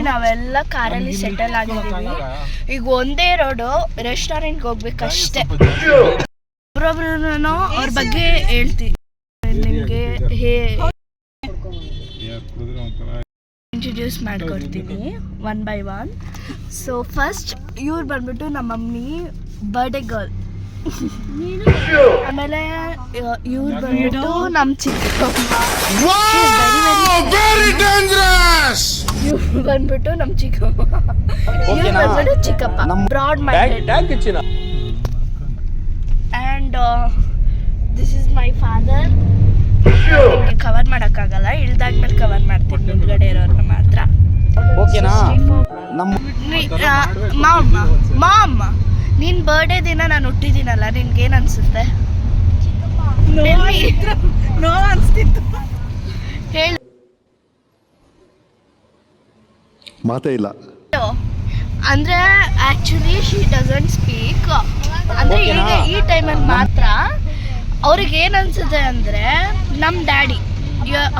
ನಾವೆಲ್ಲ ಕಾರಲ್ಲಿ ಸೆಟಲ್ ಆಗಿದ್ದೀವಿ. ಈಗ ಒಂದೇ ರೋಡು, ರೆಸ್ಟೋರೆಂಟ್ಗೆ ಹೋಗ್ಬೇಕಷ್ಟೇ. ಒಬ್ಬೊಬ್ರು ಅವ್ರ ಬಗ್ಗೆ ಹೇಳ್ತೀನಿ ನಿಮಗೆ. ಇಂಟ್ರೊಡ್ಯೂಸ್ ಮಾಡ್ಕೊಡ್ತೀನಿ one by one. So first ಇವ್ರು ಬಂದ್ಬಿಟ್ಟು ನಮ್ಮ ಮಮ್ಮಿ ಬರ್ಡೇ ಗರ್ಲ್. ಆಮೇಲೆ ಇವ್ರು ಬಂದ್ಬಿಟ್ಟು ನಮ್ಮ ಚಿಕ್ಕಮ್ಮ. ಇವ್ರು ಬಂದ್ಬಿಟ್ಟು ನಮ್ಮ ಚಿಕ್ಕಮ್ಮ. ಇವ್ರು ಬಂದ್ಬಿಟ್ಟು ಚಿಕ್ಕಪ್ಪ. Broad minded. And this is my father. Cover ಮಾಡೋಕ್ಕಾಗಲ್ಲ, ಇಳ್ದಾದ್ಮೇಲೆ ಕವರ್ ಮಾಡ್ತೀನಿ ಮುಂದ್ಗಡೆ ಇರೋರ್ನ ಮಾತ್ರ. ಮಾಮ್, ನಿನ್ ಬರ್ಡೇ ದಿನ ನಾನು ಹುಟ್ಟಿದ್ದೀನಲ್ಲ, ನಿನ್ಗೇನು ಅನ್ಸುತ್ತೆ? ನೋವು ಅನ್ಸ್ತಿತ್ತು. ಹೇಳು. ಮಾತೇ ಇಲ್ಲ ಅಂದ್ರೆ ಆಕ್ಚುಲಿ ಶಿ ಡಸಂಟ್ ಸ್ಪೀಕ್. ಅಂದ್ರೆ ಈಗ ಈ ಟೈಮಲ್ಲಿ ಮಾತ್ರ ಅವ್ರಿಗೆ ಏನು ಅನ್ಸುತ್ತೆ ಅಂದರೆ, ನಮ್ಮ ಡ್ಯಾಡಿ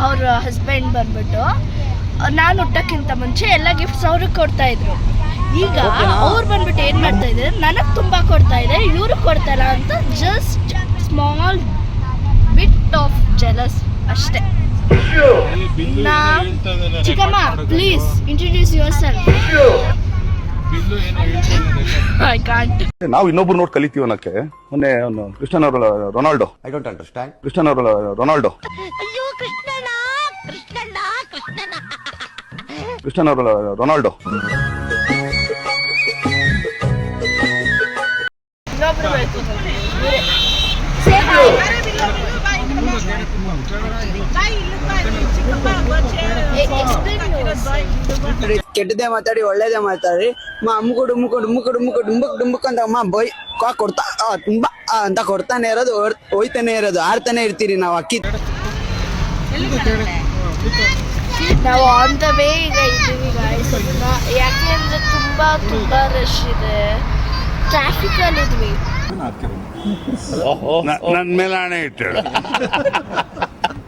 ಅವ್ರ ಹಸ್ಬೆಂಡ್ ಬಂದ್ಬಿಟ್ಟು ನಾನು ಹುಟ್ಟಕ್ಕಿಂತ ಮುಂಚೆ ಎಲ್ಲ ಗಿಫ್ಟ್ಸ್ ಅವ್ರಿಗೆ ಕೊಡ್ತಾಯಿದ್ರು. ಈಗ ಅವ್ರು ಬಂದ್ಬಿಟ್ಟು ಏನು ಮಾಡ್ತಾ ಇದ್ದಾರೆ, ನನಗೆ ತುಂಬ ಕೊಡ್ತಾ ಇದೆ, ಇವ್ರಿಗೆ ಕೊಡ್ತಾಯಿಲ್ಲ ಅಂತ just small bit of jealous ಅಷ್ಟೇ. ಚಿಕ್ಕಮ್ಮ, please introduce yourself. I can't. ನಾವು ಇನ್ನೊಬ್ರು ನೋಡಿ ಕಲಿತೀವಿ ಅನ್ನಕ್ಕೆ. ಮೊನ್ನೆ Cristiano Ronaldo, I don't understand, Cristiano Ronaldo, Cristiano Ronaldo. ಕೆಟ್ಟದೇ ಮಾತಾಡಿ ಒಳ್ಳೇದೇ ಮಾತಾಡಿ ಅಮ್ಮುಕು ಡುಮ್ಮುಕು ಡುಮ್ಮುಕು ಡುಮ್ಮುಕು ಡುಂಬಕ್ ಡುಂಬಕ್ ಅಂತ ಅಮ್ಮ ಬೈ ಕೊಡ್ತಾ ತುಂಬಾ ಅಂತ ಕೊಡ್ತಾನೆ ಇರೋದು, ಹೋಯ್ತಾನೆ ಇರೋದು, ಆಡ್ತಾನೆ ಇರ್ತೀರಿ ನಾವು. ಅಕ್ಕಿ ನಾವು ಆನ್ ದ ವೇ ಈಗ ಇದ್ದೀವಿ ಗಾಯ್ಸ್. ಯಾಕೆ ಅಂದರೆ ತುಂಬ ರಶ್ ಇದೆ, ಟ್ರಾಫಿಕಲ್ಲಿ ಇದ್ವಿ. ನನ್ನ ಮೇಲೆ ಆಣೆ ಇಟ್ಟಳು,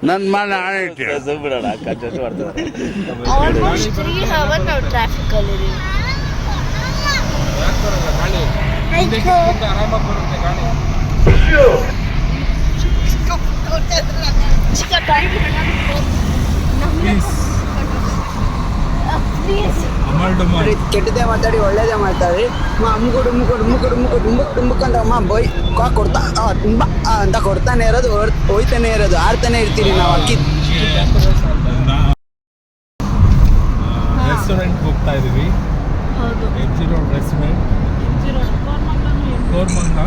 ನನ್ನ ಮೇಲೆ ಆಣೆ ಇಟ್ಟಳು. ಆಲ್ಮೋಸ್ಟ್ 3 hours ನಾವು ಟ್ರಾಫಿಕಲ್ಲಿ ಇದ್ದೀವಿ. ಕೆಟ್ಟದೇ ಮಾತಾಡಿ ಒಳ್ಳೇದೇ ಮಾತಾಡಿ ಅಮ್ಮುಕು ಡುಮ್ಮುಕು ಡುಮ್ಮುಕು ಡುಮ್ಮುಕು ಡುಂಬಕ್ ಡುಂಬಕ್ ಅಂತ ಅಮ್ಮ ಬೈ ಕೊಡ್ತಾ ತುಂಬಾ ಅಂತ ಕೊಡ್ತಾನೆ ಇರೋದು, ಹೋಯ್ತಾನೆ ಇರೋದು, ಆಡ್ತಾನೆ ಇರ್ತೀರಿ ನಾವು. ಅಕ್ಕಿ ರೆಸ್ಟೋರೆಂಟ್ ಹೋಗ್ತಾ ಇದೀವಿ. AG road restaurant, Koramangala.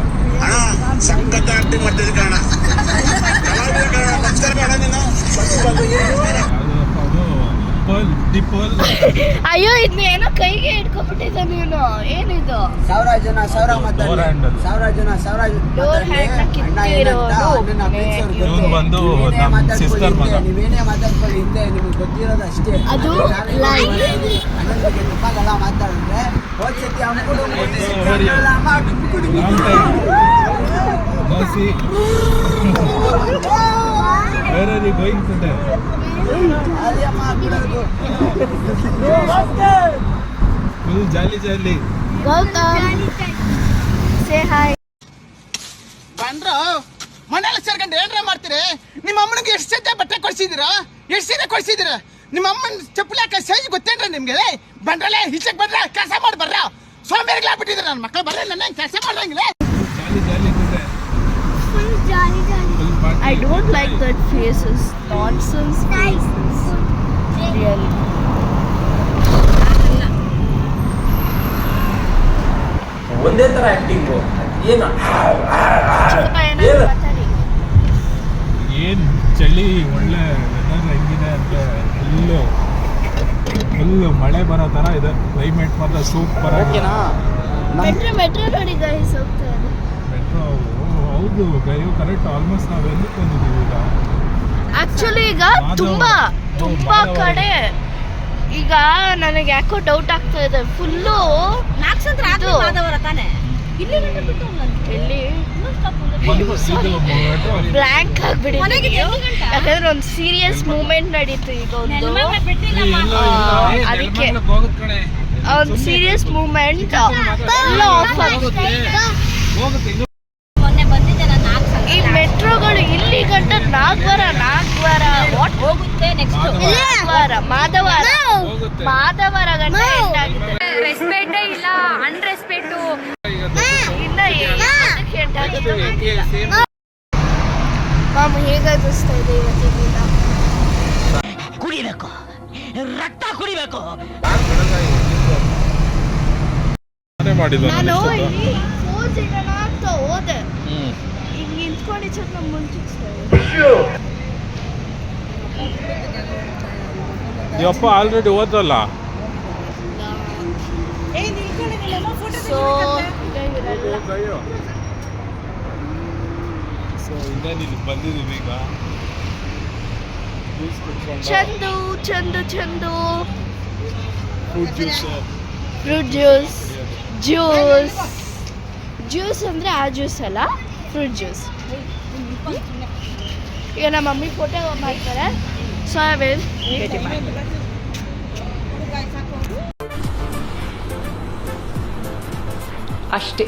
ಅಯ್ಯೋ, ಇದನ್ನೇನೋ ಕೈಗೆ ಇಟ್ಕೊಬಿಟ್ಟಿದ್ದ ನೀನು. ಏನಿದು? ಸಾವಿರ ಜನ ನೀವೇನೇ ಮಾತಾಡ್ಕೊಳ್ಳಿ, ಹಿಂದೆ ನಿಮ್ಗೆ ಗೊತ್ತಿರೋದು ಅಷ್ಟೇ. ಅದು ತಪ್ಪಾಗಲ್ಲ ಮಾತಾಡಿದ್ರೆ ಹೋದ್ಸತಿ ಜಾಲಿ ಜಾಲಿ ಬಂದ್ರ ಮನೆಯಲ್ಲಿ ಸೇರ್ಕೊಂಡು ಏನ್ರ ಮಾಡ್ತೀರಿ? ನಿಮ್ಮ ಅಮ್ಮನಿಗೆ ಎಷ್ಟು ಜೊತೆ ಬಟ್ಟೆ ಕೊಡ್ಸಿದ್ದೀರಾ? ಎಷ್ಟು ಸೀರೆ ಕೊಡ್ಸಿದ್ದೀರಾ? ನಿಮ್ಮ ಅಮ್ಮನ ಚಪ್ಪಲಿ ಹಾಕ ಸೈಜ್ ಗೊತ್ತೇನ್ರ ನಿಮ್ಗೆ? ಬಂದ್ರಲ್ಲೇ ಈಚೆಗೆ ಬಂದ್ರ ಕೆಲಸ ಮಾಡಿ ಬರ್ರ. ಸೋಂಬೇರಿಗಳಾಗ್ಬಿಟ್ಟಿದ್ರೆ ನನ್ನ ಮಕ್ಕಳು ಬರ್ರೆ, ನನ್ನ ಕೆಲಸ ಮಾಡ್ದಂಗಿಲ್ಲ. I don't like that faces. Nonsense faces. Really. ಒಂದೇ ತರ ಆಕ್ಟಿಂಗ್ ಏನು ಏನ್ ಚಳಿ, ಒಳ್ಳೆ ವೆದರ್ ಹೆಂಗಿದೆ ಅಂತ. ಫುಲ್ಲು ಮಳೆ ಬರೋ ತರ ಇದೆ ಕ್ಲೈಮೇಟ್, ಮಾತ್ರ ಸೂಪರ್ ಆಗಿದೆ. ಮೆಟ್ರೋ ನೋಡಿ ಗೈಸ್ ಹೋಗ್ತಾ ಇದೆ. ಮೆಟ್ರೋ ಹೌದು ಗೈಯು ಕರೆಕ್ಟ್. ಆಲ್ಮೋಸ್ಟ್ ನಾವು ಎಲ್ಲಿ ಬಂದಿದ್ದೀವಿ ಈಗ? ಆಕ್ಚುಲಿ ಈಗ ತುಂಬಾ ಕಡೆ ಈಗ ನನಗೆ ಯಾಕೋ ಡೌಟ್ ಆಗ್ತಾ ಇದೆ. ಫುಲ್ಲು ಇಲ್ಲಿ ಇದು metro ಅಲ್ಲಿ ಬ್ಲ್ಯಾಂಕ್ ಆಗ್ಬಿಟ್ಟಿದೆ ಯಾಕಂದ್ರೆ ಒಂದು ಸೀರಿಯಸ್ ಮೂಮೆಂಟ್ ನಡೀತು ಈಗ ಒಂದು ಅದಕ್ಕೆ ಒಂದು ಸೀರಿಯಸ್ ಮೂಮೆಂಟ್ ಎಲ್ಲ ಆಫ್ ಆಗುತ್ತೆ ಈ ಮೆಟ್ರೋಗಳು ಇಲ್ಲಿ ಗಂಟ ನಾಗ್ವಾರ ವಾಟ್ ಹೋಗುತ್ತೆ ನೆಕ್ಸ್ಟ್ ಮಾಧವರ ಗಂಟ ಎಂಡ್ ಆಗಿದೆ ರೆಸ್ಪೆಕ್ಟೇ ಇಲ್ಲ ಅನ್ರೆಸ್ಪೆಕ್ಟು ಇನ್ನ ಏನಕ್ಕೆ ಎಂಡ್ ಆಗುತ್ತೆ ಗೊತ್ತಿಲ್ಲ. ಮಾಮ ಹೇಗೆ ಅನಿಸ್ತಾ ಇದೆ ಇವತ್ತಿನ ದಿನ? ನಾನೇ ಮಾಡಿದ್ದು ನಾನು ನಾನು ಇಲ್ಲಿ ಫೋರ್ಸ್ ಇಡೋಣ ಅಂತ ಹೋದೆ ಈಗ ನಿಂತ್ಕೊಂಡು ಸ್ವಲ್ಪ ಮುಂಚಿಸ್ತಾ ಇದೆ. ಯಪ್ಪ ಆಲ್ರೆಡಿ ಹೋದ್ರಲ್ಲ ಸೊ ಇವರೆಲ್ಲ ಸೊ ಇನ್ನೇನು ಇಲ್ಲಿ ಬಂದಿದ್ದೀವಿ ಈಗ ಜ್ಯೂಸ್ ಕುಡ್ಕೊಂಡು Chandu Chandu Chandu fruit juice fruit juice juice juice ಅಂದರೆ ಆ ಜ್ಯೂಸ್ ಅಲ್ಲ ಫ್ರೂಟ್ ಜ್ಯೂಸ್. ಈಗ ನಮ್ಮ ಮಮ್ಮಿ ಫೋಟೋ ಮಾಡ್ತಾರೆ ಸೊ ಐ ವಿಲ್ ಭೇಟಿ ಮಾಡಿ. ಅಷ್ಟೇ.